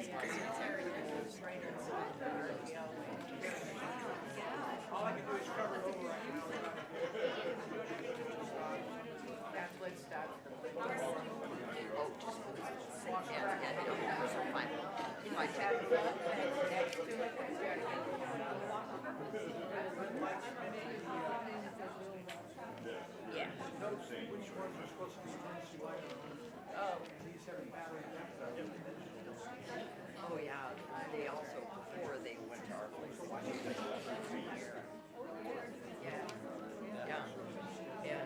All I can do is cover it over right now. That's what starts the if I tap it up and it's next to it, I gotta get yeah. Which ones are supposed to be emergency lighting? Oh, These have a battery. oh yeah. They also, before they went to our place, watching the yeah. Yeah. Yeah.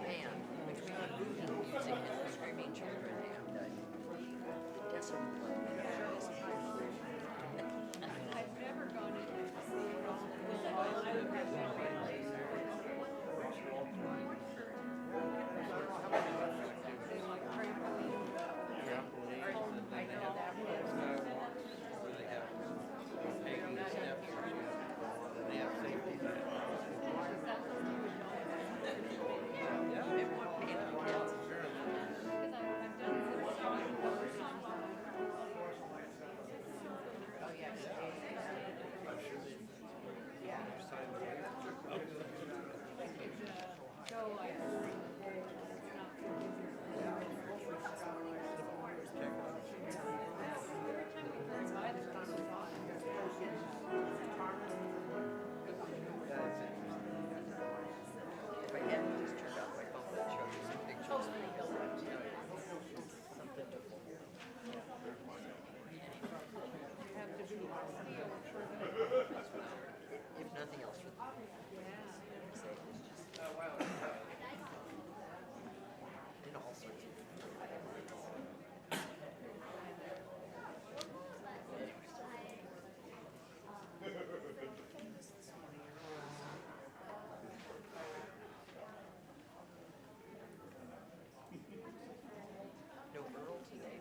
Man, between the moving music and the screaming children and discipline. I've never gone into I know that was. Oh, yes. Yeah. If I hadn't just turned off my phone, I'd show you some pictures. Something to hold. If nothing else for the in all sorts of no Earl today.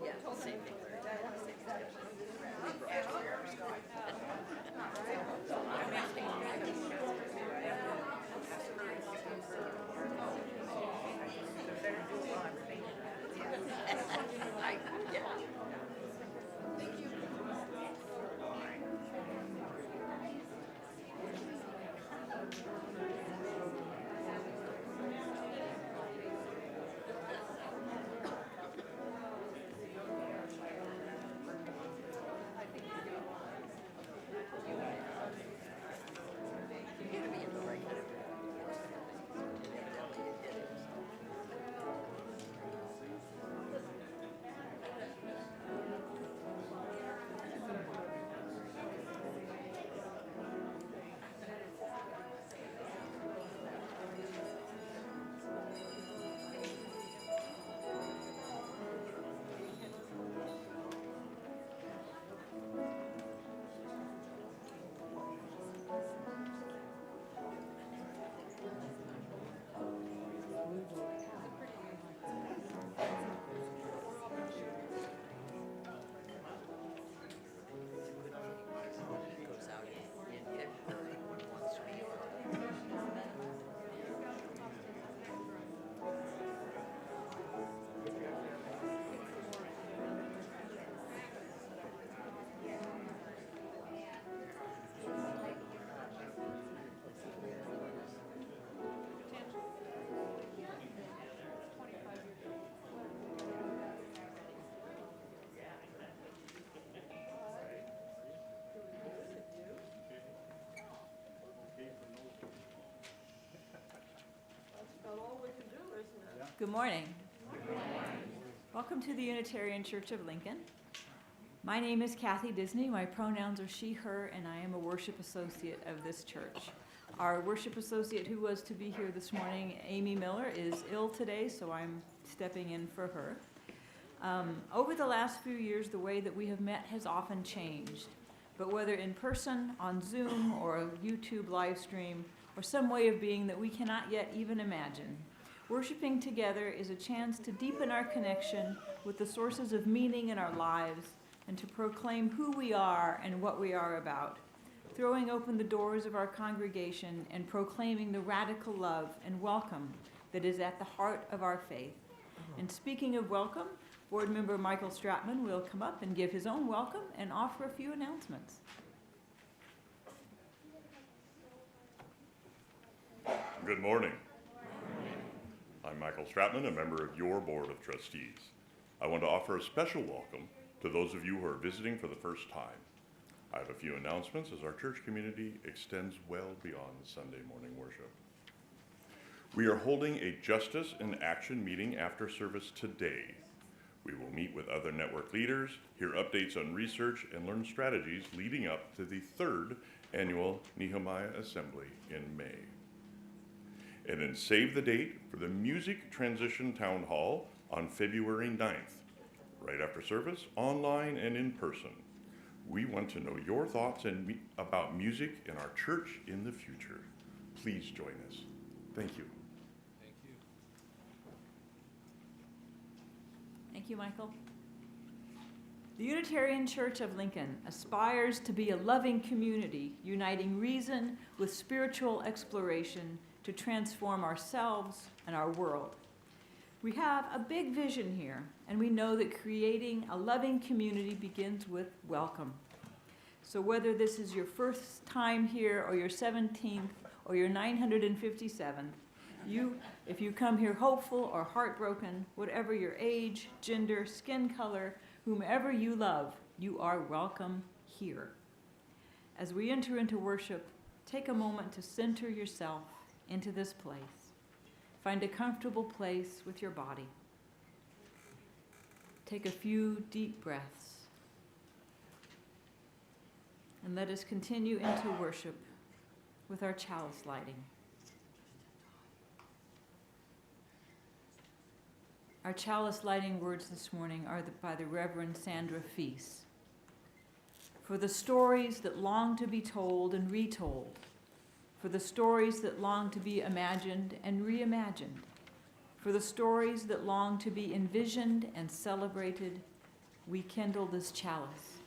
Yeah, same thing. Goes out in February when it wants to be. Good morning. Welcome to the Unitarian Church of Lincoln. My name is Kathy Disney. My pronouns are she, her, and I am a worship associate of this church. Our worship associate who was to be here this morning, Amy Miller, is ill today, so I'm stepping in for her. Over the last few years, the way that we have met has often changed. But whether in person, on Zoom, or a YouTube live stream, or some way of being that we cannot yet even imagine, worshiping together is a chance to deepen our connection with the sources of meaning in our lives and to proclaim who we are and what we are about, throwing open the doors of our congregation and proclaiming the radical love and welcome that is at the heart of our faith. And speaking of welcome, Board Member Michael Stratman will come up and give his own welcome and offer a few announcements. Good morning. I'm Michael Stratman, a member of your Board of Trustees. I want to offer a special welcome to those of you who are visiting for the first time. I have a few announcements as our church community extends well beyond Sunday morning worship. We are holding a Justice in Action meeting after service today. We will meet with other network leaders, hear updates on research, and learn strategies leading up to the 3rd annual Nehemiah Assembly in May. And then save the date for the Music Transition Town Hall on February 9th, right after service, online and in person. We want to know your thoughts about music in our church in the future. Please join us. Thank you. Thank you, Michael. The Unitarian Church of Lincoln aspires to be a loving community, uniting reason with spiritual exploration to transform ourselves and our world. We have a big vision here, and we know that creating a loving community begins with welcome. So whether this is your first time here or your 17th or your 957th, if you come here hopeful or heartbroken, whatever your age, gender, skin color, whomever you love, you are welcome here. As we enter into worship, take a moment to center yourself into this place. Find a comfortable place with your body. Take a few deep breaths. And let us continue into worship with our chalice lighting. Our chalice lighting words this morning are by the Reverend Sandra Feast. For the stories that long to be told and retold, for the stories that long to be imagined and reimagined, for the stories that long to be envisioned and celebrated, we kindle this chalice.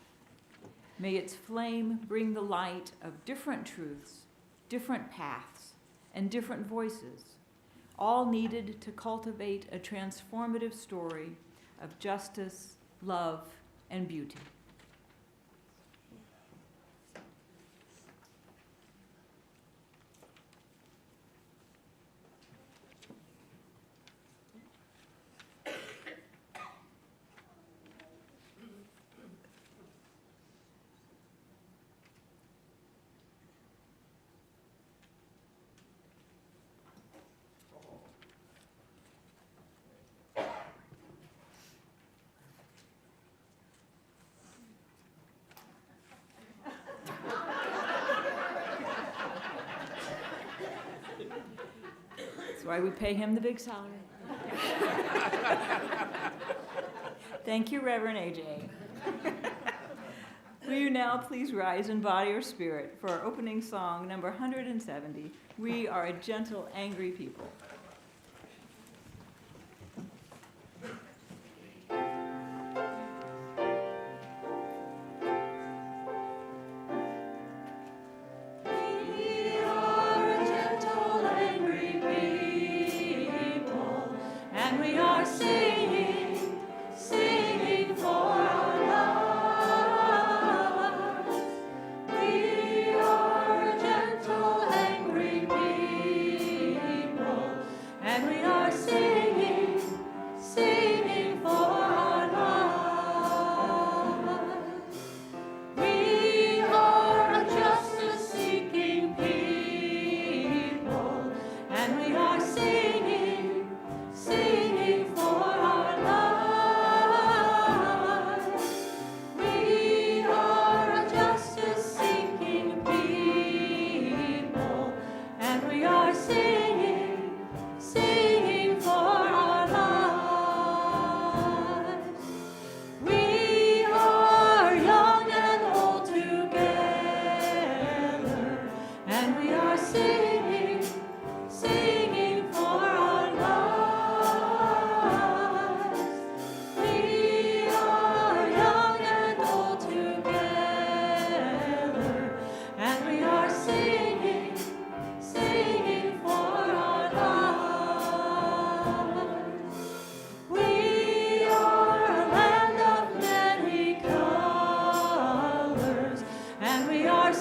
May its flame bring the light of different truths, different paths, and different voices, all needed to cultivate a transformative story of justice, love, and beauty. That's why we pay him the big salary. Thank you, Reverend AJ. Will you now please rise in body or spirit for our opening song, number 170, We Are a Gentle, Angry People. People.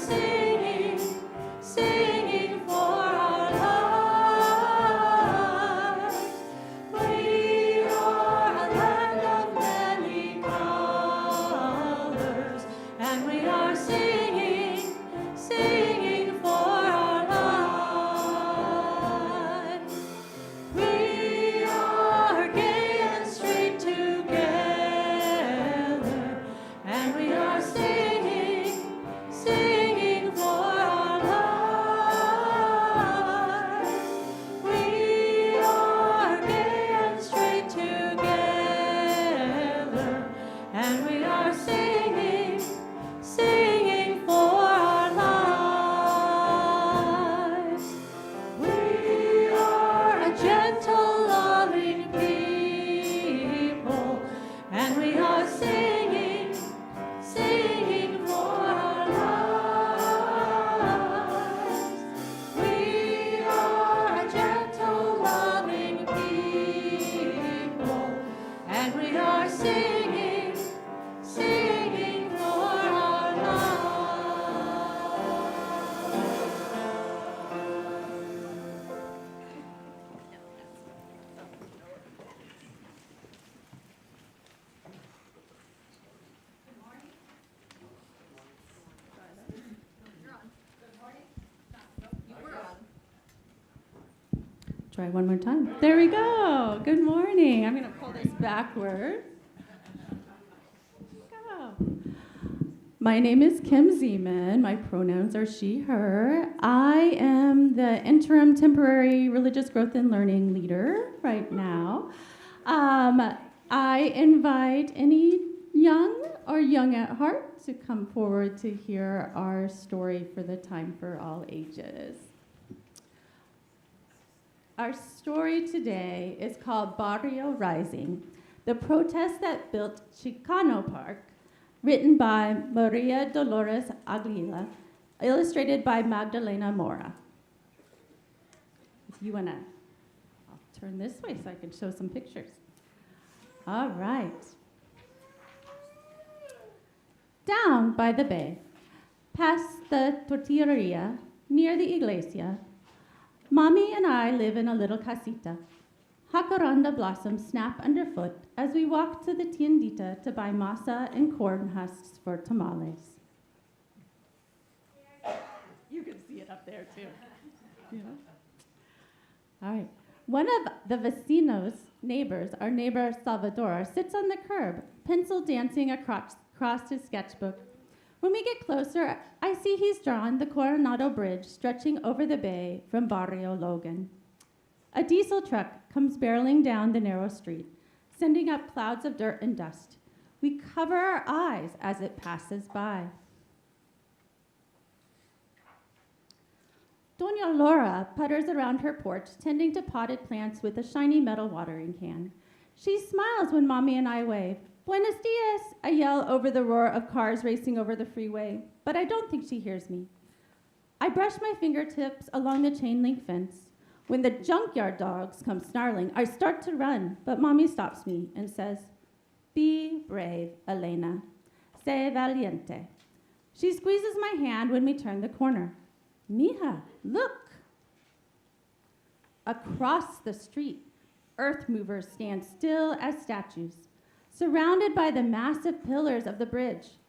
singing, singing for our lives. We are a land of many colors, and we are singing, singing for our lives. We are gay and straight together, and we are singing, singing for our lives. We are gay and straight together, and we are singing, singing for our lives. We are a gentle, loving people, and we are singing, singing for our lives. We are a gentle, loving people, and we are singing, singing for our lives. Try one more time. There we go. Good morning. I'm going to pull this backward. Go. My name is Kim Zeman. My pronouns are she, her. I am the interim temporary religious growth and learning leader right now. I invite any young or young at heart to come forward to hear our story for the Time for All Ages. Our story today is called Barrio Rising, the protest that built Chicano Park, written by Maria Dolores Aguila, illustrated by Magdalena Mora. If you want to, I'll turn this way so I can show some pictures. All right. Down by the bay, past the tortilleria, near the iglesia, Mommy and I live in a little casita. Jacaranda blossoms snap underfoot as we walk to the tiendita to buy masa and corn husks for tamales. You can see it up there too. Yeah. All right. One of the vecinos, neighbors, our neighbor Salvador, sits on the curb, pencil dancing across his sketchbook. When we get closer, I see he's drawn the Coronado Bridge stretching over the bay from Barrio Logan. A diesel truck comes barreling down the narrow street, sending up clouds of dirt and dust. We cover our eyes as it passes by. Doña Laura putters around her porch, tending to potted plants with a shiny metal watering can. She smiles when Mommy and I wave. Buenos dias, I yell over the roar of cars racing over the freeway, but I don't think she hears me. I brush my fingertips along the chain link fence. When the junkyard dogs come snarling, I start to run, but Mommy stops me and says, "Be brave, Elena. Sé valiente." She squeezes my hand when we turn the corner. "Mija, look." Across the street, earth movers stand still as statues, surrounded by the massive pillars of the bridge.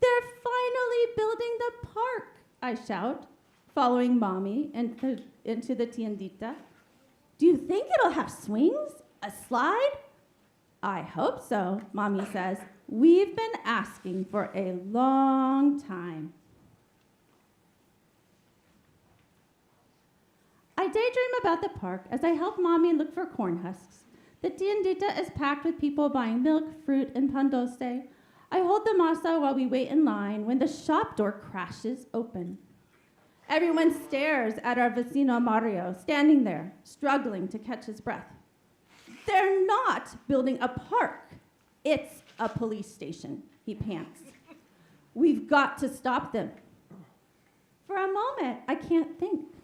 "They're finally building the park," I shout, following Mommy into the tiendita. "Do you think it'll have swings? A slide?" "I hope so," Mommy says. "We've been asking for a long time." I daydream about the park as I help Mommy look for corn husks. The tiendita is packed with people buying milk, fruit, and pan dulce. I hold the masa while we wait in line when the shop door crashes open. Everyone stares at our vecino Mario, standing there, struggling to catch his breath. "They're not building a park. It's a police station," he pants. "We've got to stop them." For a moment, I can't think.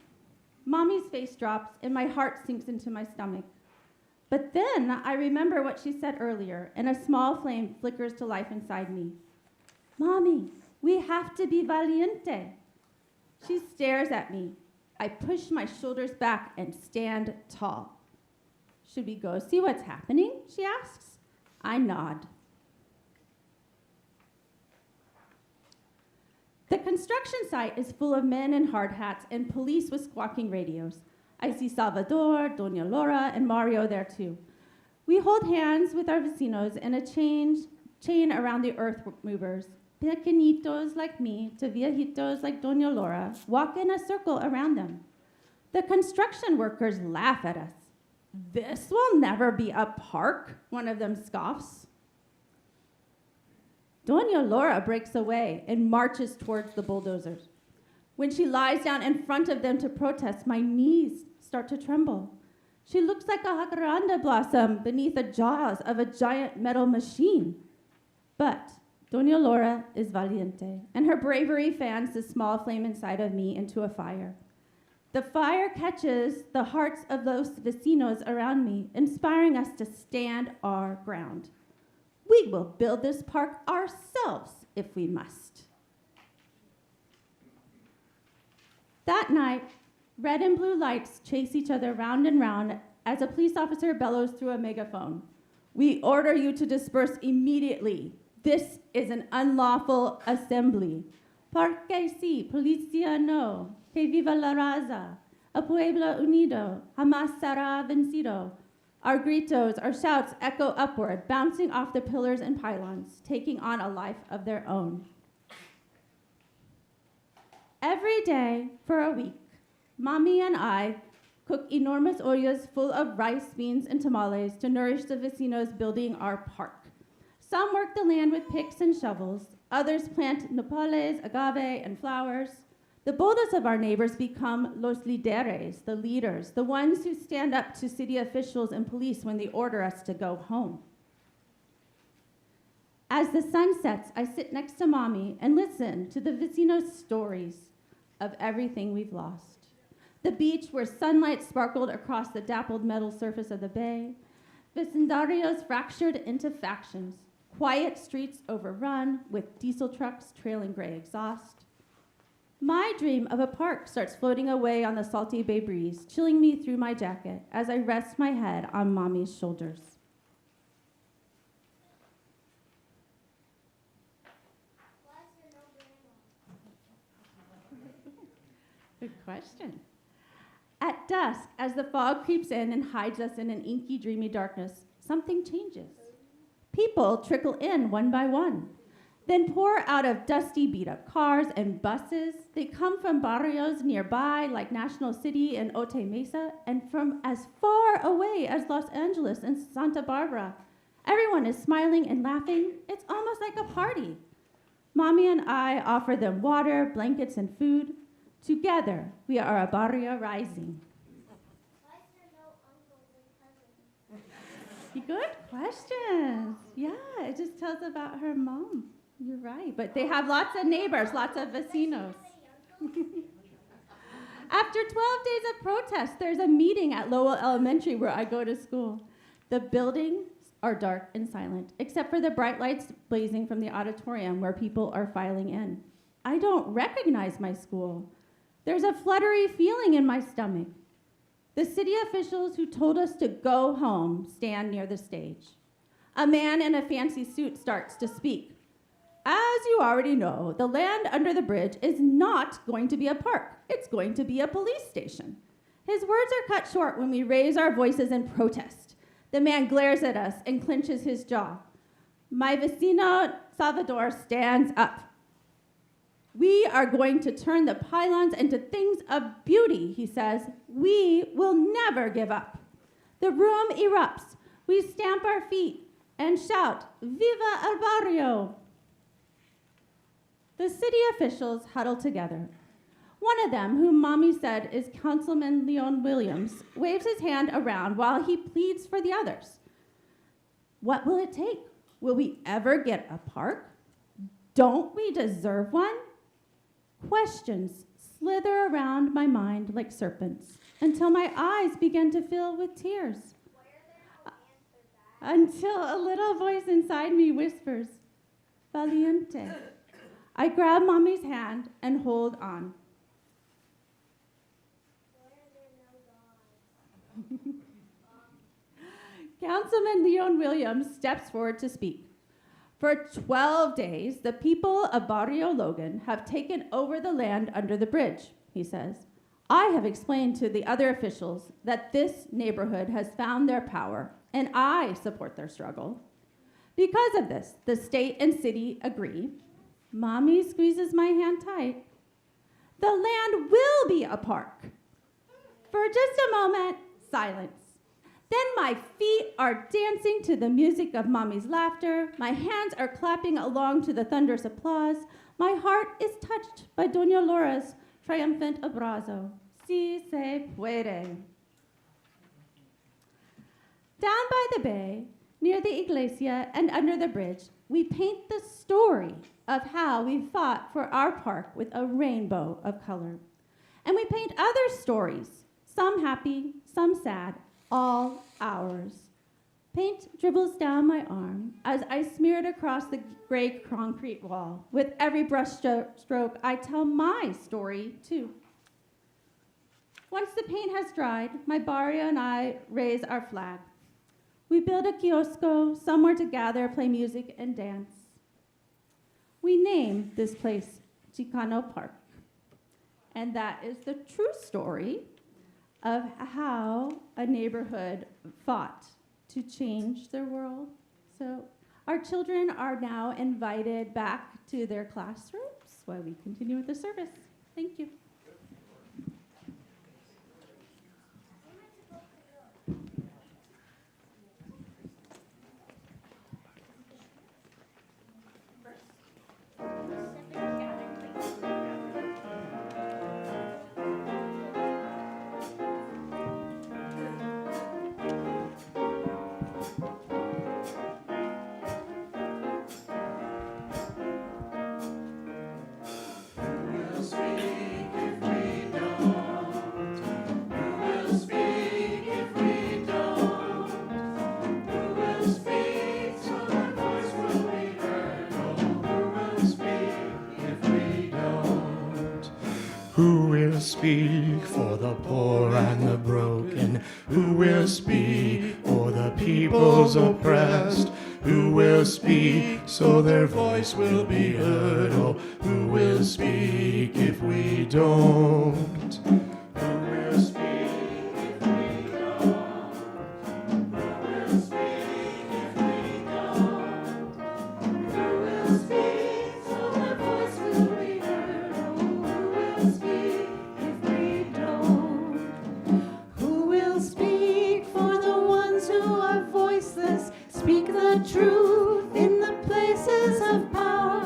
Mommy's face drops and my heart sinks into my stomach. But then I remember what she said earlier, and a small flame flickers to life inside me. "Mommy, We have to be valiente. She stares at me. I push my shoulders back and stand tall. Should we go see what's happening? She asks. I nod. The construction site is full of men in hard hats and police with squawking radios. I see Salvador, Doña Laura, and Mario there too. We hold hands with our vecinos in a chain around the earth movers. Pequeñitos like me to viejitos like Doña Laura walk in a circle around them. The construction workers laugh at us. This will never be a park, one of them scoffs. Doña Laura breaks away and marches towards the bulldozers. When she lies down in front of them to protest, my knees start to tremble. She looks like a jacaranda blossom beneath the jaws of a giant metal machine. But Doña Laura is valiente, and her bravery fans the small flame inside of me into a fire. The fire catches the hearts of those vecinos around me, inspiring us to stand our ground. We will build this park ourselves if we must. That night, red and blue lights chase each other round and round as a police officer bellows through a megaphone. We order you to disperse immediately. This is an unlawful assembly. Porque sí, policía no. Que viva la raza. A pueblo unido. Jamás será vencido. Our gritos, our shouts echo upward, bouncing off the pillars and pylons, taking on a life of their own. Every day for a week, Mommy and I cook enormous ollas full of rice, beans, and tamales to nourish the vecinos building our park. Some work the land with picks and shovels. Others plant nopales, agave, and flowers. The boldest of our neighbors become los líderes, the leaders, the ones who stand up to city officials and police when they order us to go home. As the sun sets, I sit next to Mommy and listen to the vecinos' stories of everything we've lost. The beach where sunlight sparkled across the dappled metal surface of the bay, vecindarios fractured into factions, quiet streets overrun with diesel trucks trailing gray exhaust. My dream of a park starts floating away on the salty bay breeze, chilling me through my jacket as I rest my head on Mommy's shoulders. Good question. At dusk, as the fog creeps in and hides us in an inky, dreamy darkness, something changes. People trickle in one by one, then pour out of dusty, beat-up cars and buses. They come from barrios nearby, like National City and Otay Mesa, and from as far away as Los Angeles and Santa Barbara. Everyone is smiling and laughing. It's almost like a party. Mommy and I offer them water, blankets, and food. Together, we are a barrio rising. Why is there no uncles and cousins? Good questions. Yeah, it just tells about her mom. You're right, but they have lots of neighbors, lots of vecinos. After 12 days of protest, there's a meeting at Lowell Elementary where I go to school. The buildings are dark and silent, except for the bright lights blazing from the auditorium where people are filing in. I don't recognize my school. There's a fluttery feeling in my stomach. The city officials who told us to go home stand near the stage. A man in a fancy suit starts to speak. As you already know, the land under the bridge is not going to be a park. It's going to be a police station. His words are cut short when we raise our voices in protest. The man glares at us and clenches his jaw. My vecino, Salvador, stands up. We are going to turn the pylons into things of beauty, he says. We will never give up. The room erupts. We stamp our feet and shout, Viva el barrio! The city officials huddle together. One of them, whom Mommy said is Councilman Leon Williams, waves his hand around while he pleads for the others. What will it take? Will we ever get a park? Don't we deserve one? Questions slither around my mind like serpents until my eyes begin to fill with tears. Until a little voice inside me whispers, Valiente. I grab Mommy's hand and hold on. Councilman Leon Williams steps forward to speak. For 12 days, the people of Barrio Logan have taken over the land under the bridge, he says. I have explained to the other officials that this neighborhood has found their power, and I support their struggle. Because of this, the state and city agree. Mommy squeezes my hand tight. The land will be a park. For just a moment, silence. Then my feet are dancing to the music of Mommy's laughter. My hands are clapping along to the thunderous applause. My heart is touched by Doña Laura's triumphant abrazo. Si se puede. Down by the bay, near the iglesia and under the bridge, we paint the story of how we fought for our park with a rainbow of color. And we paint other stories, some happy, some sad, all ours. Paint dribbles down my arm as I smear it across the gray concrete wall. With every brush stroke, I tell my story too. Once the paint has dried, my barrio and I raise our flag. We build a kiosco, somewhere to gather, play music, and dance. We name this place Chicano Park. And that is the true story of how a neighborhood fought to change their world. So our children are now invited back to their classrooms while we continue with the service. Thank you. Who will speak for the poor and the broken? Who will speak for the people's oppressed? Who will speak so their voice will be heard? Oh, who will speak if we don't? Who will speak if we don't? Who will speak if we don't? Who will speak so their voice will be heard? Oh, who will speak if we don't? Who will speak for the ones who are voiceless? Speak the truth in the places of power.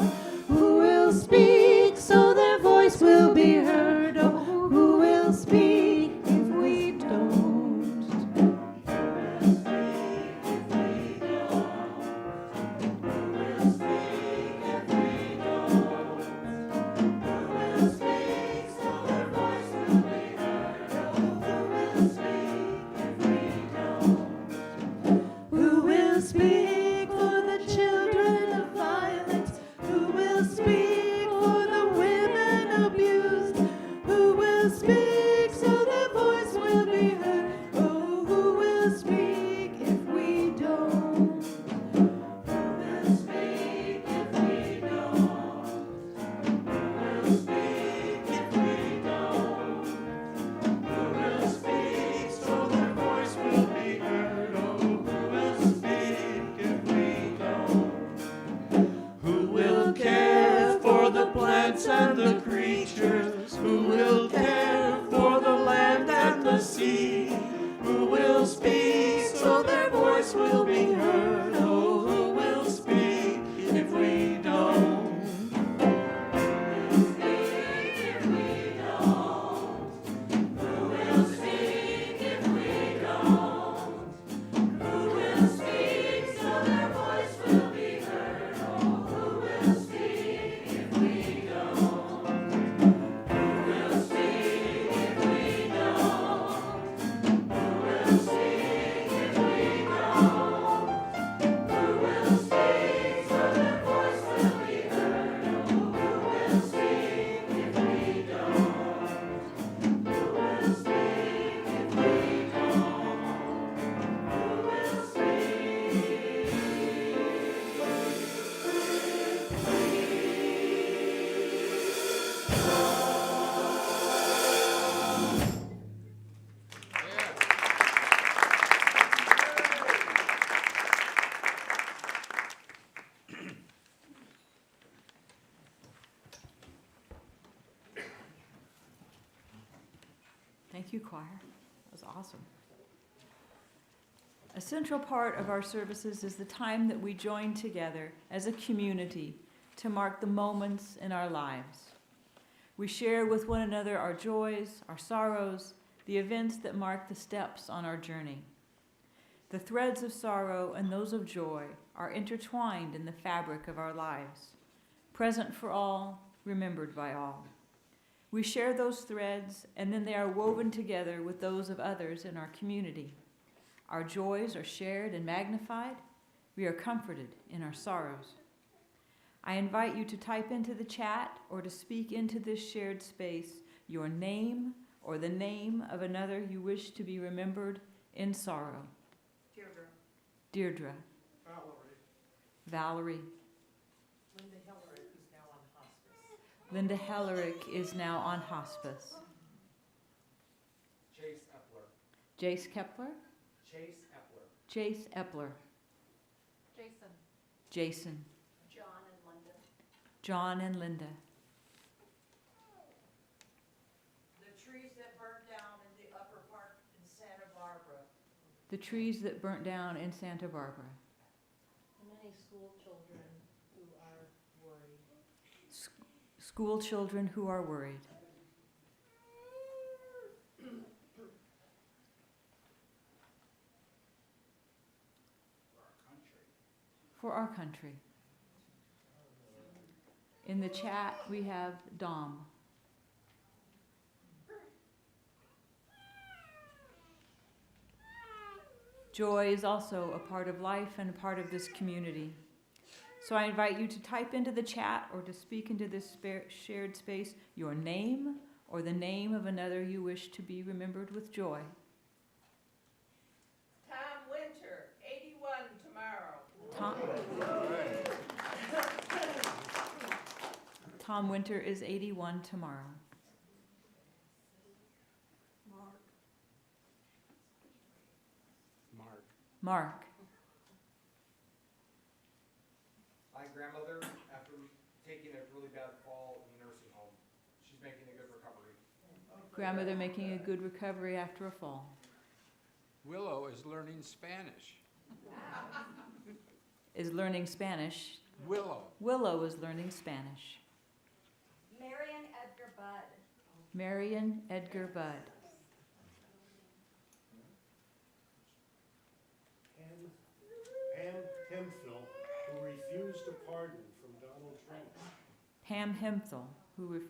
Who will speak so their voice will be heard? Oh, who will speak if we don't? Who will speak if we don't? Who will speak if we don't? Who will speak so their voice will be heard? Oh, who will speak if we don't? Who will speak for the children of violence? Who will speak for the women abused? Who will speak so their voice will be heard? Oh, who will speak if we don't? Who will speak if we don't? Who will speak if we don't? Who will speak so their voice will be heard? Oh, who will speak if we don't? Who will care for the plants and the creatures? Thank you, choir. That was awesome. A central part of our services is the time that we join together as a community to mark the moments in our lives. We share with one another our joys, our sorrows, the events that mark the steps on our journey. The threads of sorrow and those of joy are intertwined in the fabric of our lives, present for all, remembered by all. We share those threads, and then they are woven together with those of others in our community. Our joys are shared and magnified. We are comforted in our sorrows. I invite you to type into the chat or to speak into this shared space your name or the name of another you wish to be remembered in sorrow. Deirdre. Deirdre. Valerie. Valerie. Linda Hellerick is now on hospice. Linda Hellerick is now on hospice. Chase Epler. Jace Kepler. Chase Epler. Chase Epler. Jason. Jason. John and Linda. John and Linda. The trees that burned down in the upper park in Santa Barbara. The trees that burnt down in Santa Barbara. Many school children who are worried. School children who are worried. For our country. In the chat, we have Dom. Joy is also a part of life and a part of this community. So I invite you to type into the chat or to speak into this shared space your name or the name of another you wish to be remembered with joy. Tom Winter, 81 tomorrow. Tom Winter is 81 tomorrow. Mark. My grandmother, after taking a really bad fall in the nursing home, she's making a good recovery. Grandmother making a good recovery after a fall. Willow is learning Spanish. Is learning Spanish. Willow is learning Spanish. Marion Edgar Budd. Marion Edgar Budd. Pam Hemphill, who refused a pardon from Donald Trump. Pam Hemphill, who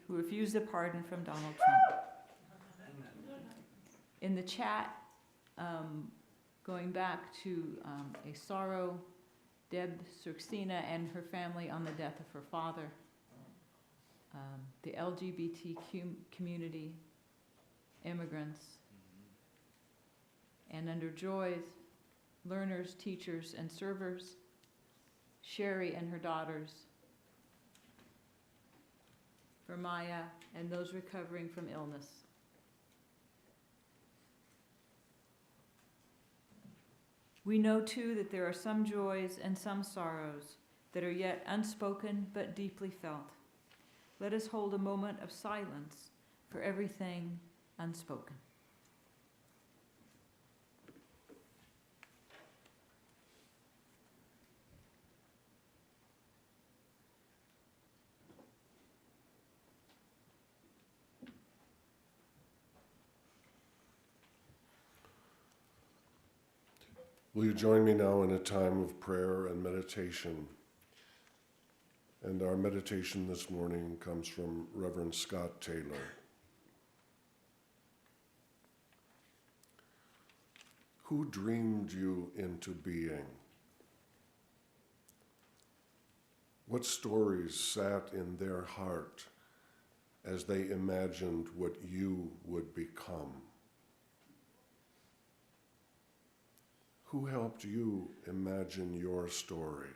refused a pardon from Donald Trump. In the chat, going back to a sorrow, Deb Surksina and her family on the death of her father, the LGBTQ community, immigrants, and under joys, learners, teachers, and servers, Sherry and her daughters, for Maya and those recovering from illness. We know too that there are some joys and some sorrows that are yet unspoken but deeply felt. Let us hold a moment of silence for everything unspoken. Will you join me now in a time of prayer and meditation? And our meditation this morning comes from Reverend Scott Taylor. Who dreamed you into being? What stories sat in their heart as they imagined what you would become? Who helped you imagine your story?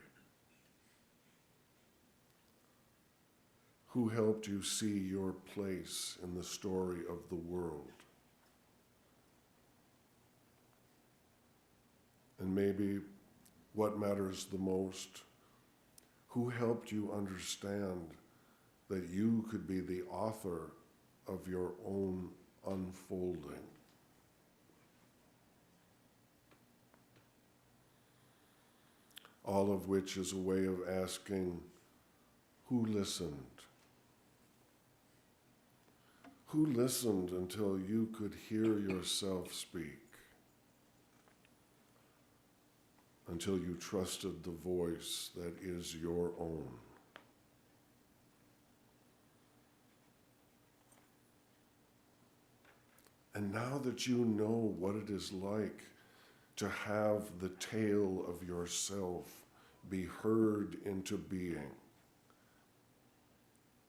Who helped you see your place in the story of the world? And maybe what matters the most, who helped you understand that you could be the author of your own unfolding. All of which is a way of asking, who listened? Who listened until you could hear yourself speak? Until you trusted the voice that is your own? And now that you know what it is like to have the tale of yourself be heard into being,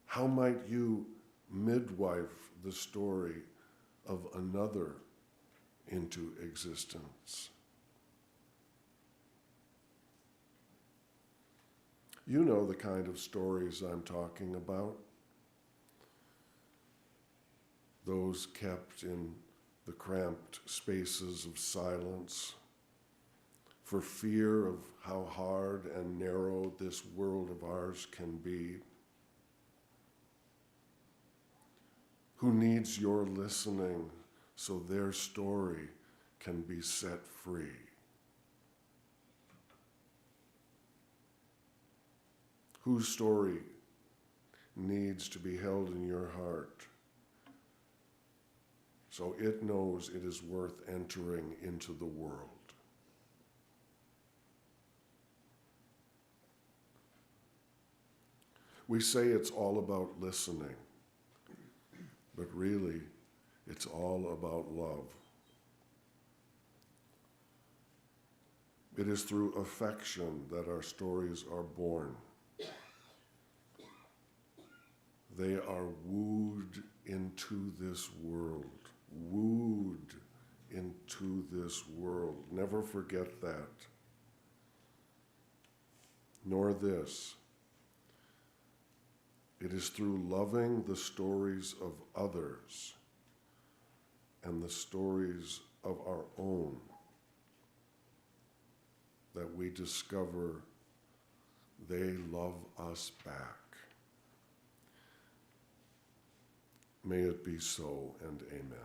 how might you midwife the story of another into existence? You know the kind of stories I'm talking about. Those kept in the cramped spaces of silence, for fear of how hard and narrow this world of ours can be. Who needs your listening so their story can be set free? Whose story needs to be held in your heart so it knows it is worth entering into the world? We say it's all about listening, but really, it's all about love. It is through affection that our stories are born. They are wooed into this world. Wooed into this world. Never forget that. Nor this. It is through loving the stories of others and the stories of our own that we discover they love us back. May it be so, and amen.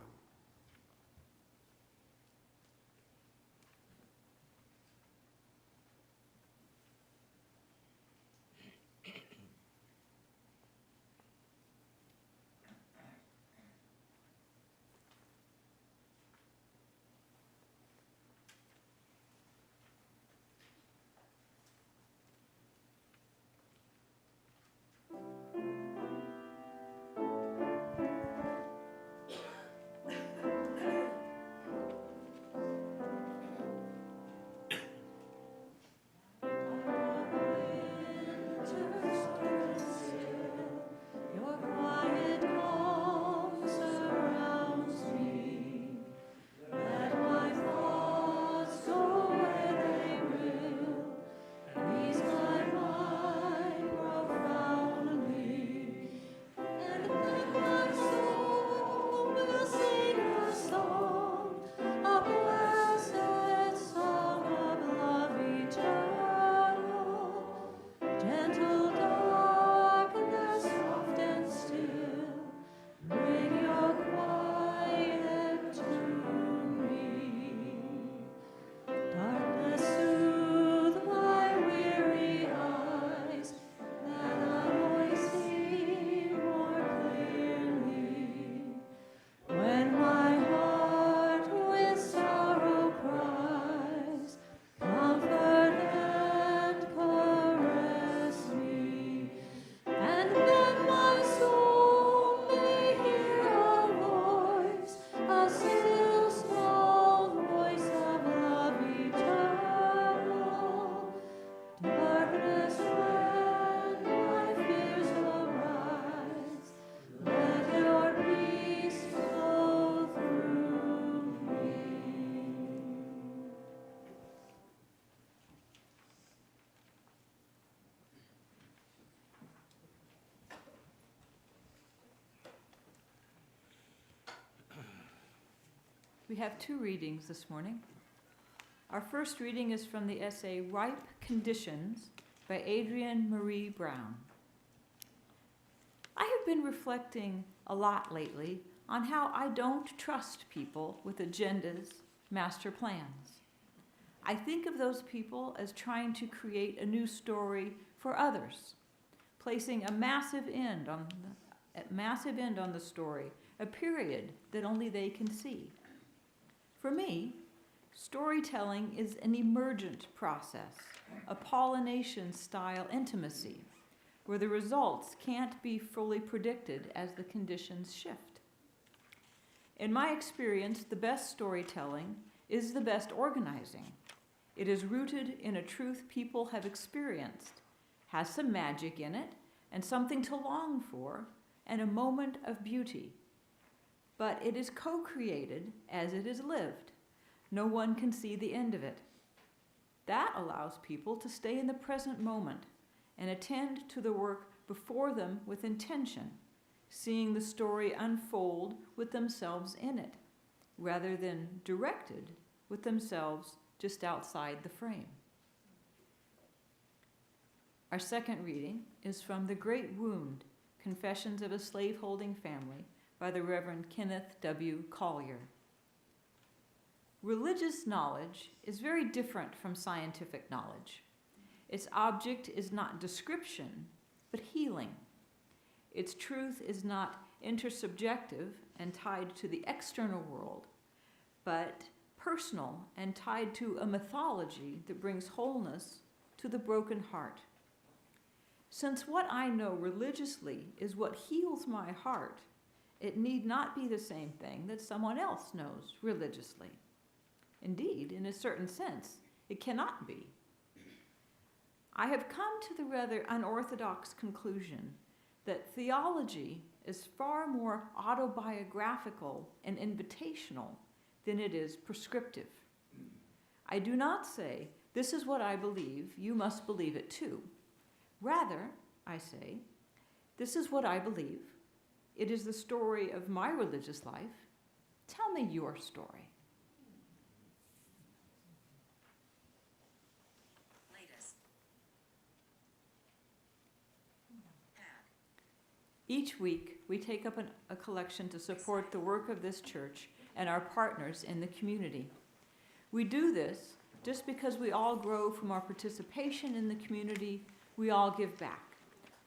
We have two readings this morning. Our first reading is from the essay Ripe Conditions by Adrienne Marie Brown. I I've been reflecting a lot lately on how I don't trust people with agendas, master plans. I think of those people as trying to create a new story for others, placing a massive end on the story, a period that only they can see. For me, storytelling is an emergent process, a pollination-style intimacy, where the results can't be fully predicted as the conditions shift. In my experience, the best storytelling is the best organizing. It is rooted in a truth people have experienced, has some magic in it, and something to long for, and a moment of beauty. But it is co-created as it is lived. No one can see the end of it. That allows people to stay in the present moment and attend to the work before them with intention, seeing the story unfold with themselves in it, rather than directed with themselves just outside the frame. Our second reading is from The Great Wound, Confessions of a Slaveholding Family by the Reverend Kenneth W. Collier. Religious knowledge is very different from scientific knowledge. Its object is not description, but healing. Its truth is not intersubjective and tied to the external world, but personal and tied to a mythology that brings wholeness to the broken heart. Since what I know religiously is what heals my heart, it need not be the same thing that someone else knows religiously. Indeed, in a certain sense, it cannot be. I have come to the rather unorthodox conclusion that theology is far more autobiographical and invitational than it is prescriptive. I do not say, this is what I believe, you must believe it too. Rather, I say, this is what I believe. It is the story of my religious life. Tell me your story. Each week, we take up a collection to support the work of this church and our partners in the community. We do this just because we all grow from our participation in the community. We all give back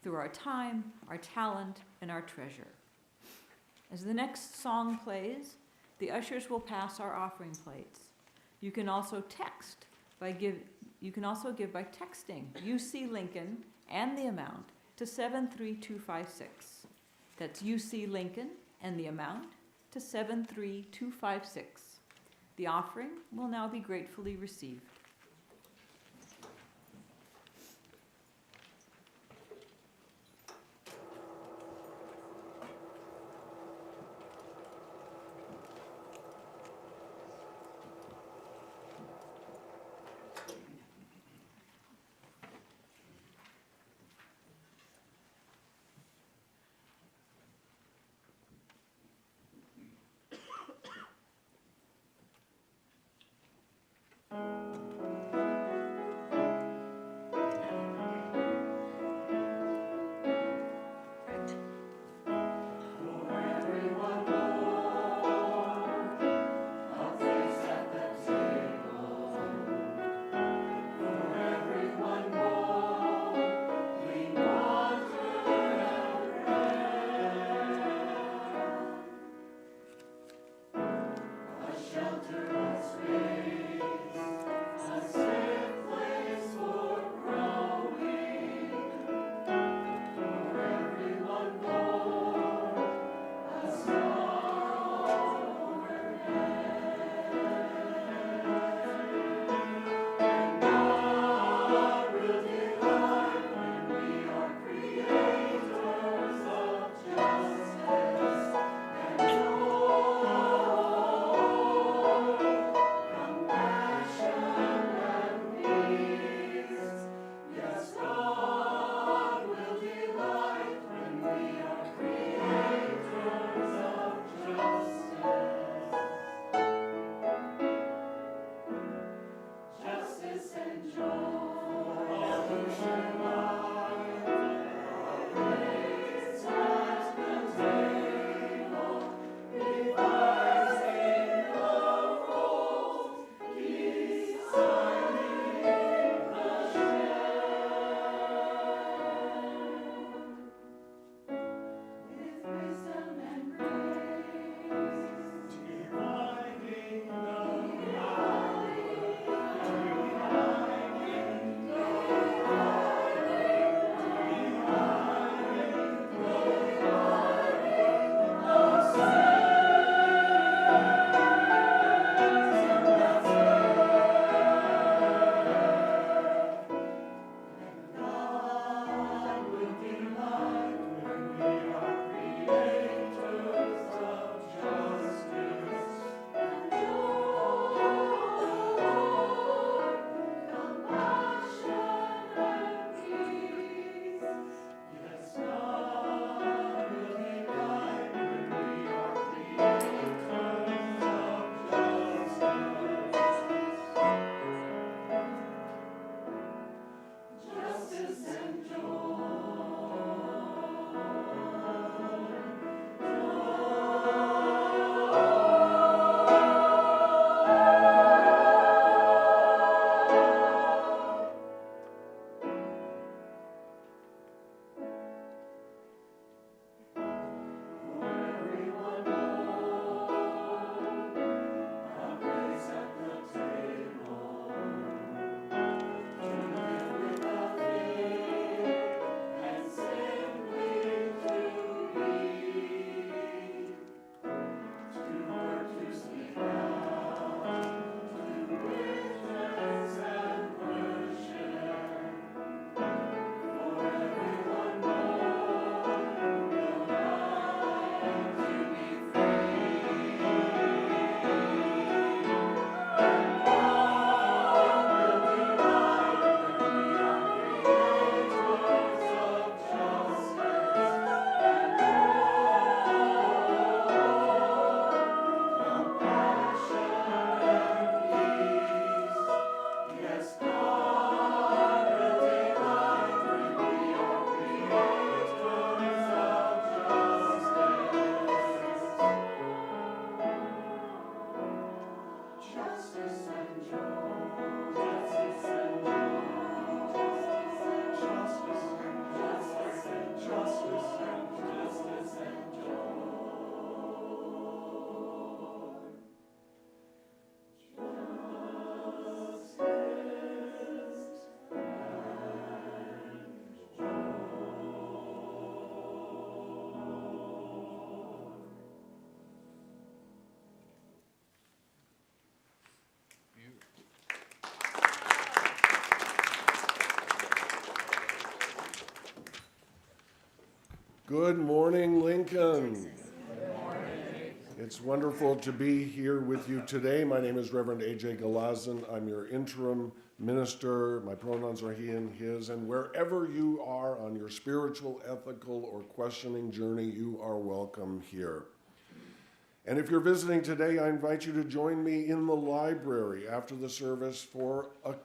through our time, our talent, and our treasure. As the next song plays, the ushers will pass our offering plates. You can also give by texting UC Lincoln and the amount to 73256. That's UC Lincoln and the amount to 73256. The offering will now be gratefully received. Good morning, Lincoln. It's wonderful to be here with you today. My name is Reverend A.J. Galazin. I'm your interim minister. My pronouns are he and his. And wherever you are on your spiritual, ethical, or questioning journey, you are welcome here. And if you're visiting today, I invite you to join me in the library after the service for a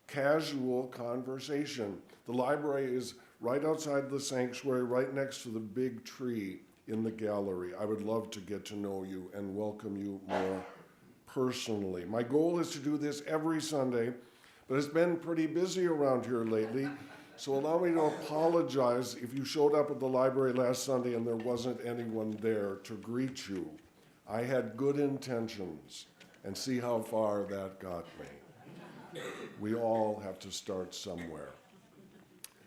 casual conversation. The library is right outside the sanctuary, right next to the big tree in the gallery. I would love to get to know you and welcome you more personally. My goal is to do this every Sunday, but it's been pretty busy around here lately, so allow me to apologize if you showed up at the library last Sunday and there wasn't anyone there to greet you. I had good intentions, and see how far that got me. We all have to start somewhere.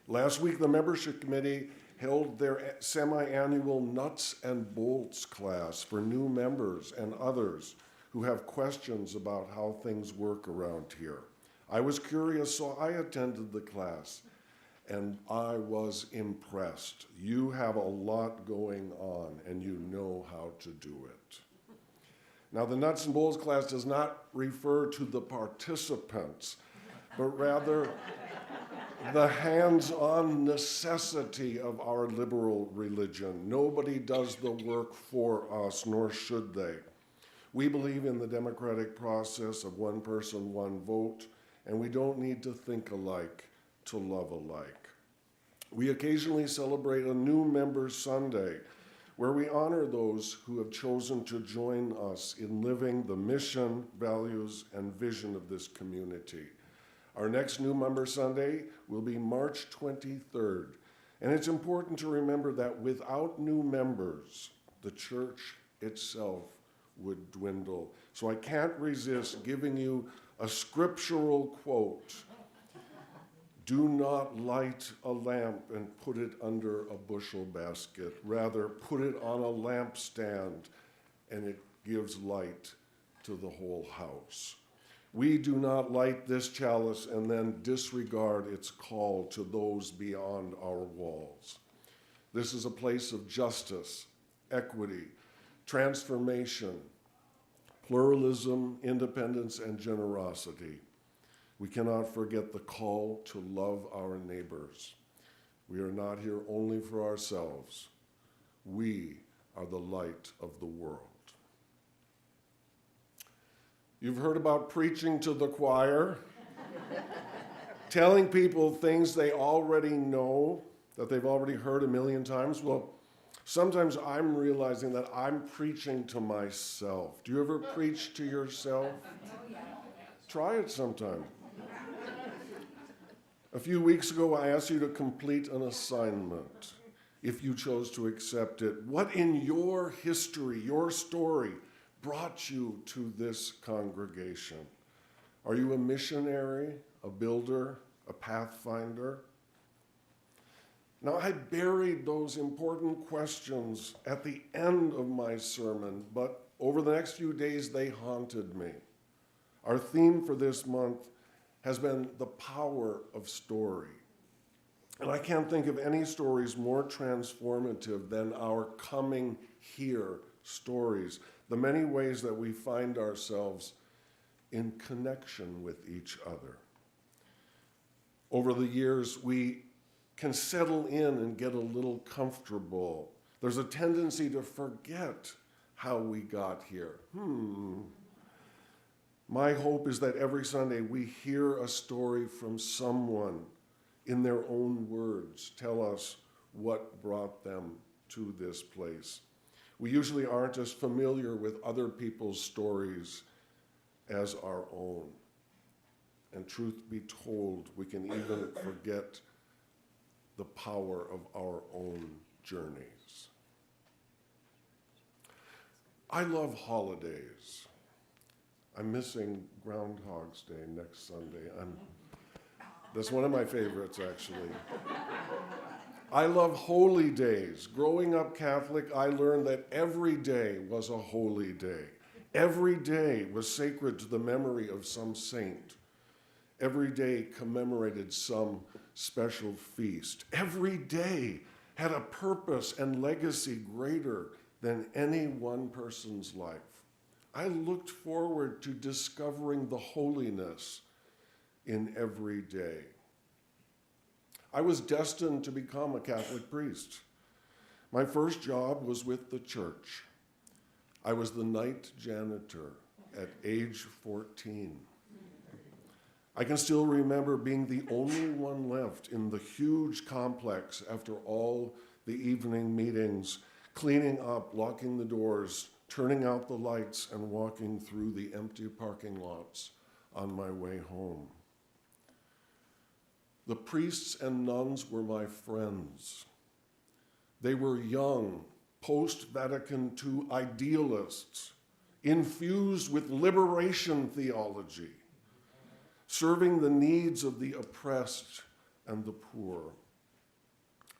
Last week, the membership committee held their semi-annual nuts and bolts class for new members and others who have questions about how things work around here. I was curious, so I attended the class, and I was impressed. You have a lot going on, and you know how to do it. Now, the nuts and bolts class does not refer to the participants, but rather the hands-on necessity of our liberal religion. Nobody does the work for us, nor should they. We believe in the democratic process of one person, one vote, and we don't need to think alike to love alike. We occasionally celebrate a new Members' Sunday, where we honor those who have chosen to join us in living the mission, values, and vision of this community. Our next New Member Sunday will be March 23rd, and it's important to remember that without new members, the church itself would dwindle. So I can't resist giving you a scriptural quote. Do not light a lamp and put it under a bushel basket. Rather, put it on a lampstand, and it gives light to the whole house. We do not light this chalice and then disregard its call to those beyond our walls. This is a place of justice, equity, transformation, pluralism, independence, and generosity. We cannot forget the call to love our neighbors. We are not here only for ourselves. We are the light of the world. You've heard about preaching to the choir, telling people things they already know, that they've already heard a million times. Well, sometimes I'm realizing that I'm preaching to myself. Do you ever preach to yourself? Try it sometime. A few weeks ago, I asked you to complete an assignment. If you chose to accept it, what in your history, your story, brought you to this congregation? Are you a missionary, a builder, a pathfinder? Now, I buried those important questions at the end of my sermon, but over the next few days, they haunted me. Our theme for this month has been the power of story. And I can't think of any stories more transformative than our coming here stories, the many ways that we find ourselves in connection with each other. Over the years, we can settle in and get a little comfortable. There's a tendency to forget how we got here. My hope is that every Sunday we hear a story from someone in their own words tell us what brought them to this place. We usually aren't as familiar with other people's stories as our own. And truth be told, we can even forget the power of our own journeys. I love holidays. I'm missing Groundhog's Day next Sunday. That's one of my favorites, actually. I love holy days. Growing up Catholic, I learned that every day was a holy day. Every day was sacred to the memory of some saint. Every day commemorated some special feast. Every day had a purpose and legacy greater than any one person's life. I looked forward to discovering the holiness in every day. I was destined to become a Catholic priest. My first job was with the church. I was the night janitor at age 14. I can still remember being the only one left in the huge complex after all the evening meetings, cleaning up, locking the doors, turning out the lights, and walking through the empty parking lots on my way home. The priests and nuns were my friends. They were young, post-Vatican II idealists, infused with liberation theology, serving the needs of the oppressed and the poor.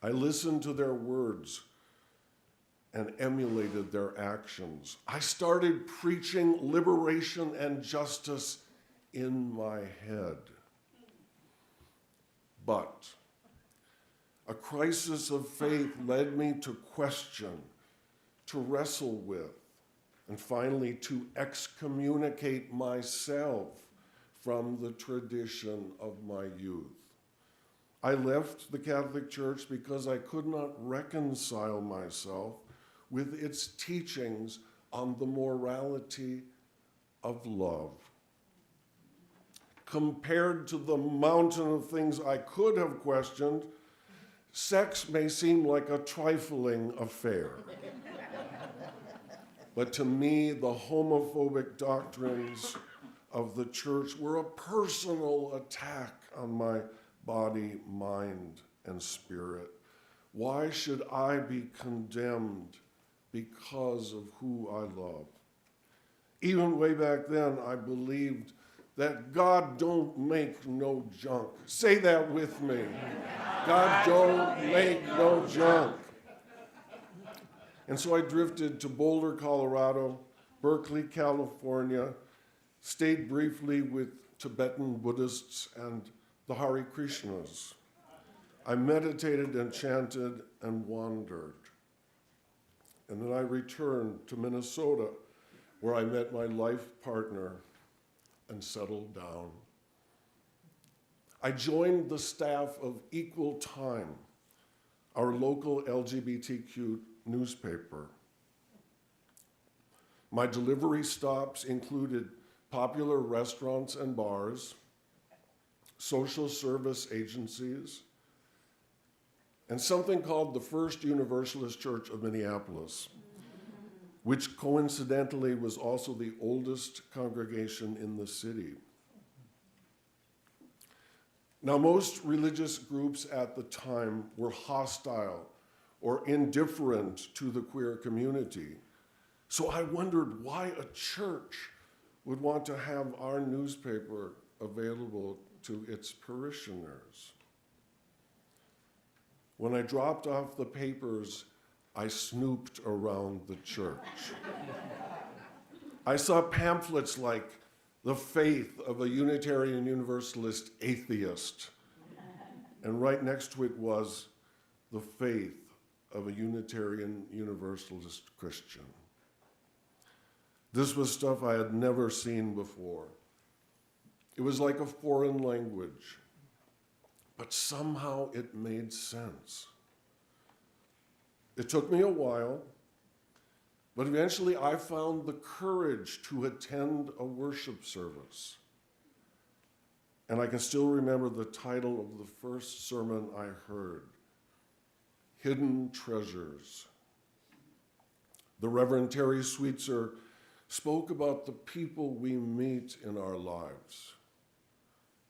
I listened to their words and emulated their actions. I started preaching liberation and justice in my head. But a crisis of faith led me to question, to wrestle with, and finally to excommunicate myself from the tradition of my youth. I left the Catholic Church because I could not reconcile myself with its teachings on the morality of love. Compared to the mountain of things I could have questioned, sex may seem like a trifling affair. But to me, the homophobic doctrines of the church were a personal attack on my body, mind, and spirit. Why should I be condemned because of who I love? Even way back then, I believed that God don't make no junk. Say that with me. God don't make no junk. And so I drifted to Boulder, Colorado, Berkeley, California, stayed briefly with Tibetan Buddhists and the Hare Krishnas. I meditated and chanted and wandered. And then I returned to Minnesota, where I met my life partner and settled down. I joined the staff of Equal Time, our local LGBTQ newspaper. My delivery stops included popular restaurants and bars, social service agencies, and something called the First Universalist Church of Minneapolis, which coincidentally was also the oldest congregation in the city. Now, most religious groups at the time were hostile or indifferent to the queer community. So I wondered why a church would want to have our newspaper available to its parishioners. When I dropped off the papers, I snooped around the church. I saw pamphlets like The Faith of a Unitarian Universalist Atheist, and right next to it was The Faith of a Unitarian Universalist Christian. This was stuff I had never seen before. It was like a foreign language, but somehow it made sense. It took me a while, but eventually I found the courage to attend a worship service. And I can still remember the title of the first sermon I heard, Hidden Treasures. The Reverend Terry Sweetser spoke about the people we meet in our lives.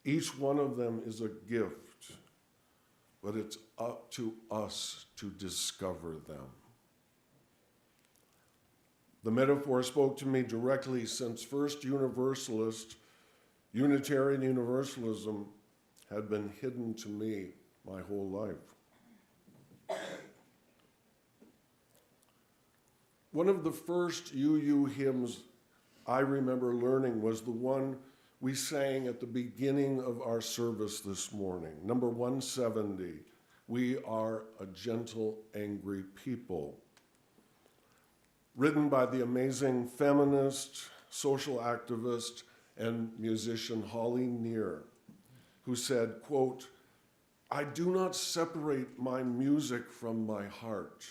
Each one of them is a gift, but it's up to us to discover them. The metaphor spoke to me directly since First Universalist, Unitarian Universalism had been hidden to me my whole life. One of the first UU hymns I remember learning was the one we sang at the beginning of our service this morning, number 170, We are a gentle, angry people. Written by the amazing feminist, social activist, and musician Holly Near, who said, quote, "I do not separate my music from my heart,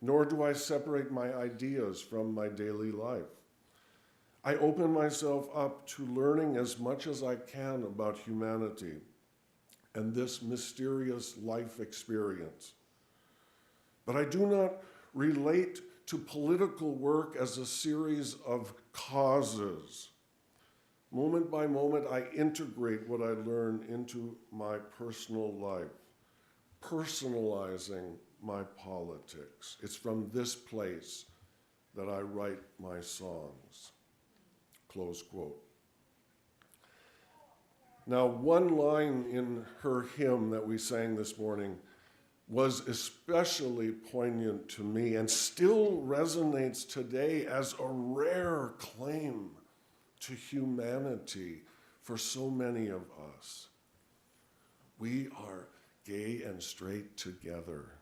nor do I separate my ideas from my daily life. I open myself up to learning as much as I can about humanity and this mysterious life experience. But I do not relate to political work as a series of causes. Moment by moment, I integrate what I learn into my personal life, personalizing my politics. It's from this place that I write my songs." Close quote. Now, one line in her hymn that we sang this morning was especially poignant to me and still resonates today as a rare claim to humanity for so many of us. We are gay and straight together,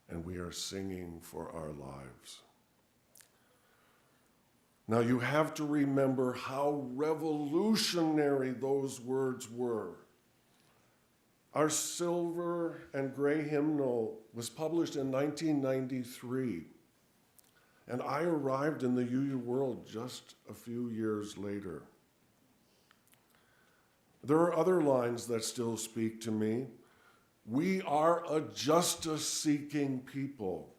and we are singing for our lives. Now, you have to remember how revolutionary those words were. Our silver and gray hymnal was published in 1993, and I arrived in the UU world just a few years later. There are other lines that still speak to me. We are a justice-seeking people.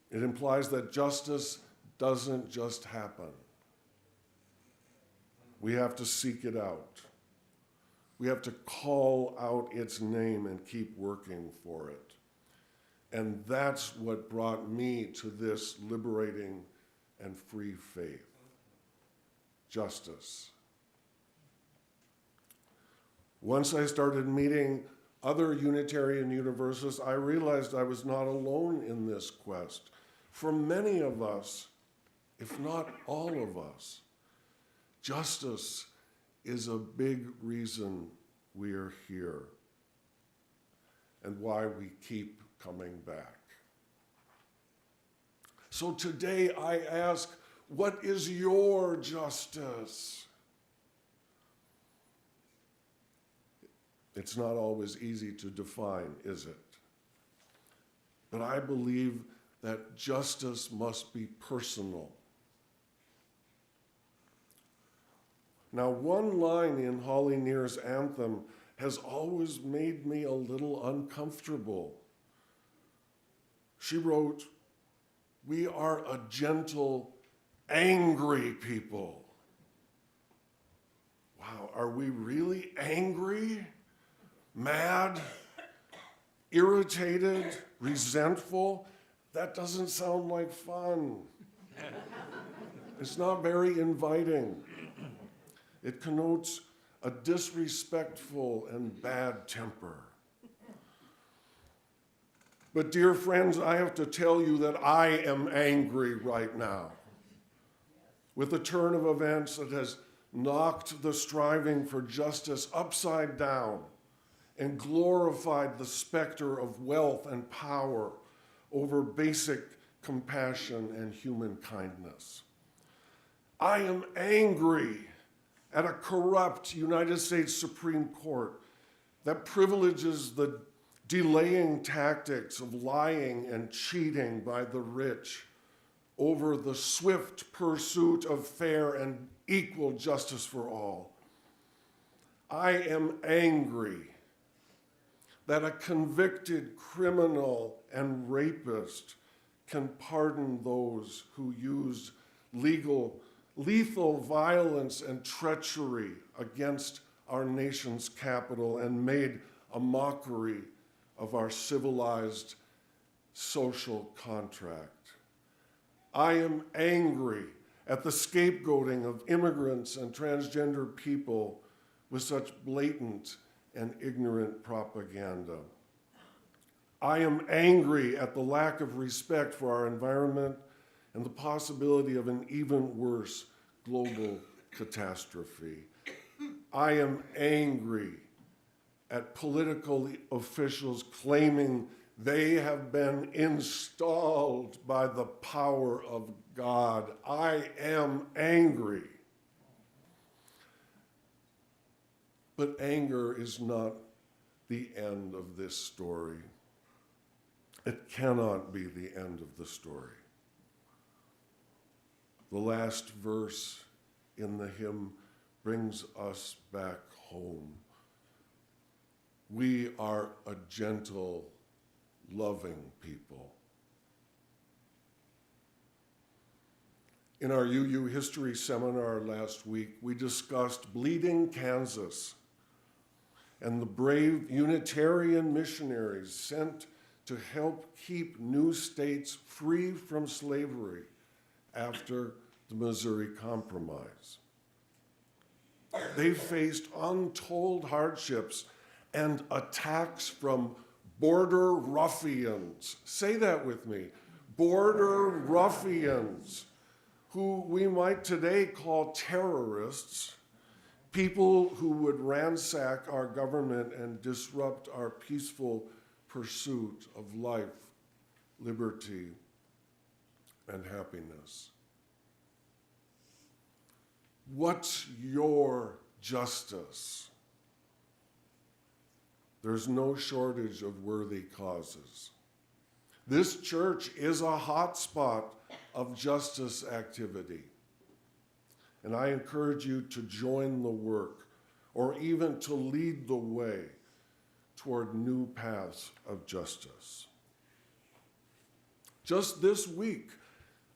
It implies that justice doesn't just happen. We have to seek it out. We have to call out its name and keep working for it. And that's what brought me to this liberating and free faith. Justice. Once I started meeting other Unitarian Universalists, I realized I was not alone in this quest. For many of us, if not all of us, justice is a big reason we are here and why we keep coming back. So today I ask, what is your justice? It's not always easy to define, is it? But I believe that justice must be personal. Now, one line in Holly Near's anthem has always made me a little uncomfortable. She wrote, "We are a gentle, angry people." Wow, are we really angry? Mad? Irritated? Resentful? That doesn't sound like fun. It's not very inviting. It connotes a disrespectful and bad temper. But dear friends, I have to tell you that I am angry right now with a turn of events that has knocked the striving for justice upside down and glorified the specter of wealth and power over basic compassion and human kindness. I am angry at a corrupt United States Supreme Court that privileges the delaying tactics of lying and cheating by the rich over the swift pursuit of fair and equal justice for all. I am angry that a convicted criminal and rapist can pardon those who use lethal violence and treachery against our nation's capital and made a mockery of our civilized social contract. I am angry at the scapegoating of immigrants and transgender people with such blatant and ignorant propaganda. I am angry at the lack of respect for our environment and the possibility of an even worse global catastrophe. I am angry at political officials claiming they have been installed by the power of God. I am angry. But anger is not the end of this story. It cannot be the end of the story. The last verse in the hymn brings us back home. We are a gentle, loving people. In our UU history seminar last week, we discussed Bleeding Kansas and the brave Unitarian missionaries sent to help keep new states free from slavery after the Missouri Compromise. They faced untold hardships and attacks from border ruffians. Say that with me. Border ruffians, who we might today call terrorists, people who would ransack our government and disrupt our peaceful pursuit of life, liberty, and happiness. What's your justice? There's no shortage of worthy causes. This church is a hotspot of justice activity. And I encourage you to join the work or even to lead the way toward new paths of justice. Just this week,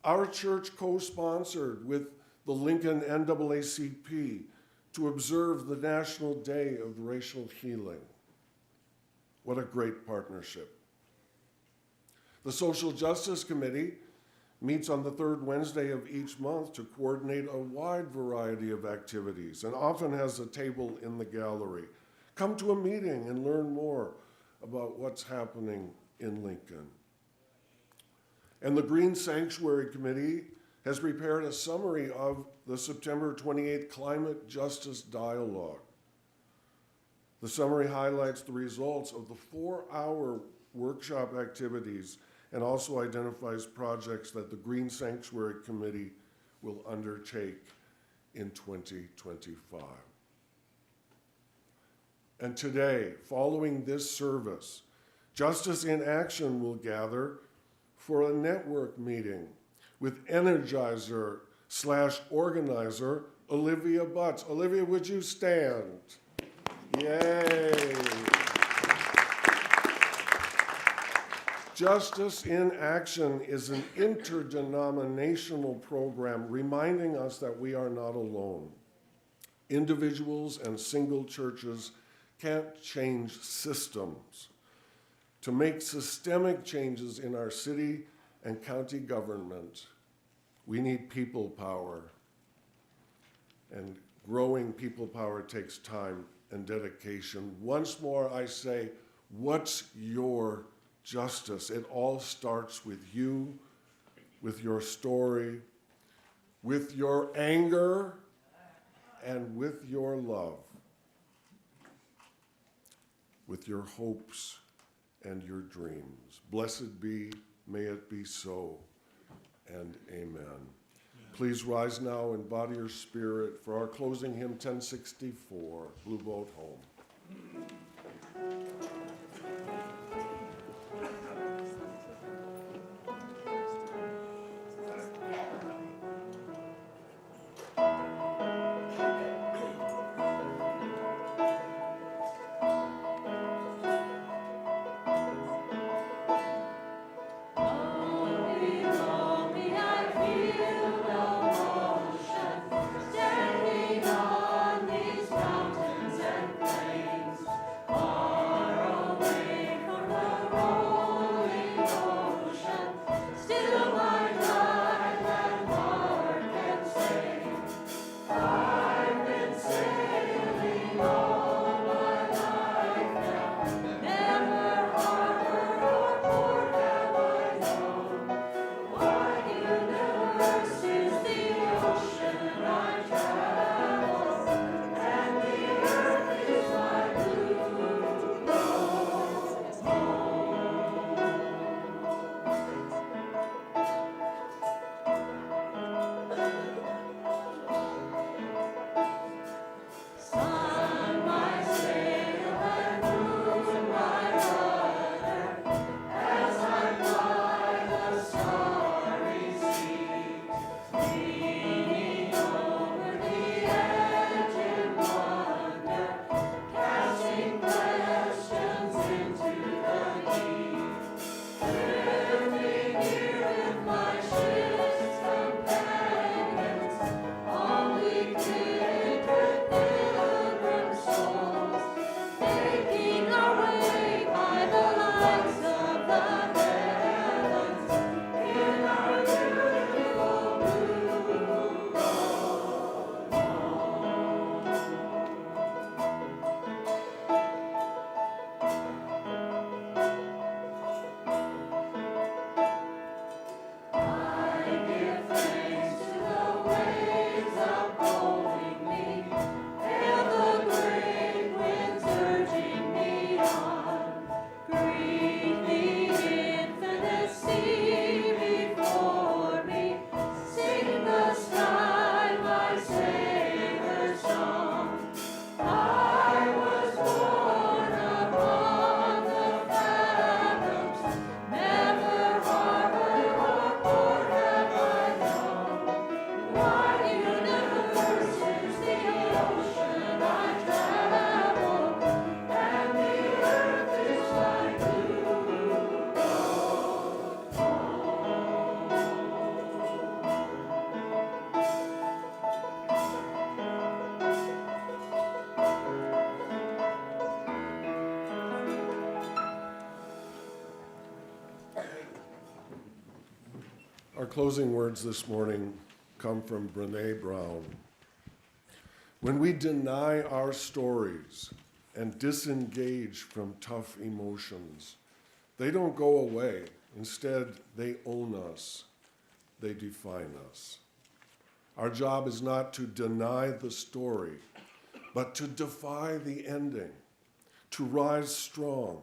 our church co-sponsored with the Lincoln NAACP to observe the National Day of Racial Healing. What a great partnership. The Social Justice Committee meets on the third Wednesday of each month to coordinate a wide variety of activities and often has a table in the gallery. Come to a meeting and learn more about what's happening in Lincoln. And the Green Sanctuary Committee has prepared a summary of the September 28th Climate Justice Dialogue. The summary highlights the results of the 4-hour workshop activities and also identifies projects that the Green Sanctuary Committee will undertake in 2025. And today, following this service, Justice in Action will gather for a network meeting with Energizer/organizer Olivia Butts. Olivia, would you stand? Yay. Justice in Action is an interdenominational program reminding us that we are not alone. Individuals and single churches can't change systems. To make systemic changes in our city and county government, we need people power. And growing people power takes time and dedication. Once more, I say, what's your justice? It all starts with you, with your story, with your anger, and with your love, with your hopes and your dreams. Blessed be, may it be so, and amen. Please rise now in body or spirit for our closing hymn 1064, Blue Boat Home. Standing on these mountains and plains, far Our closing words this morning come from Brené Brown. When we deny our stories and disengage from tough emotions, they don't go away. Instead, they own us. They define us. Our job is not to deny the story, but to defy the ending, to rise strong,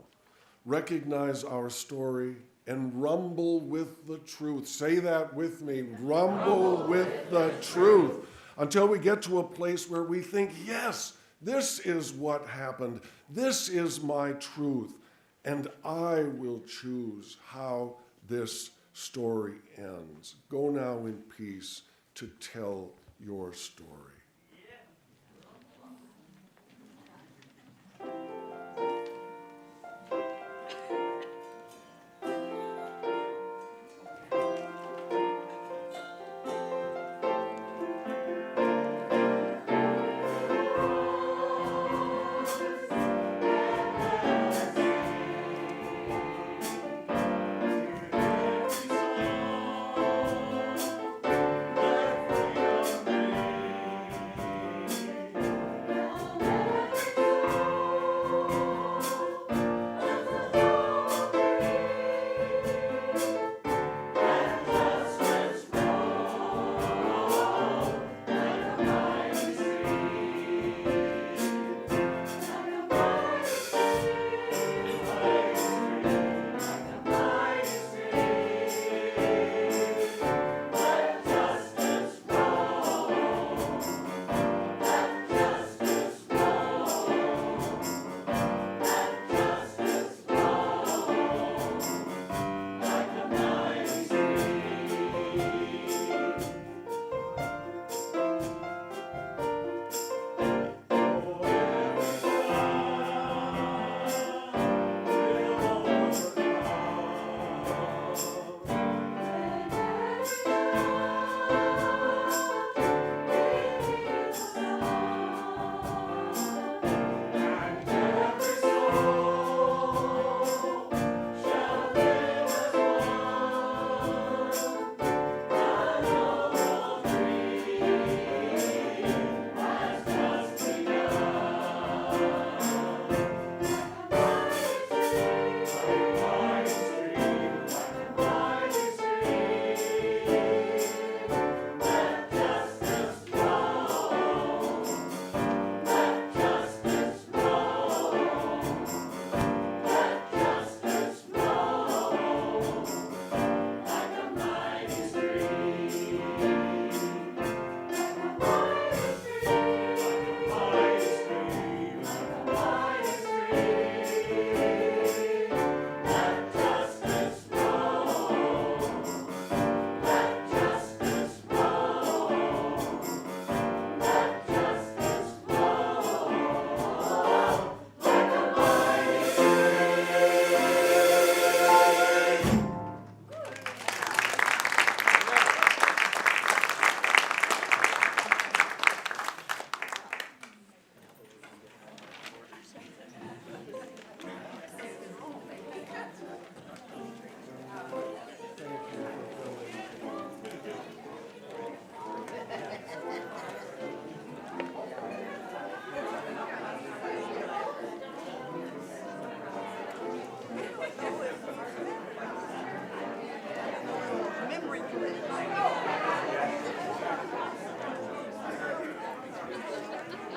recognize our story, and rumble with the truth. Say that with me, rumble with the truth, until we get to a place where we think, yes, this is what happened. This is my truth, and I will choose how this story ends. Go now in peace to tell your story.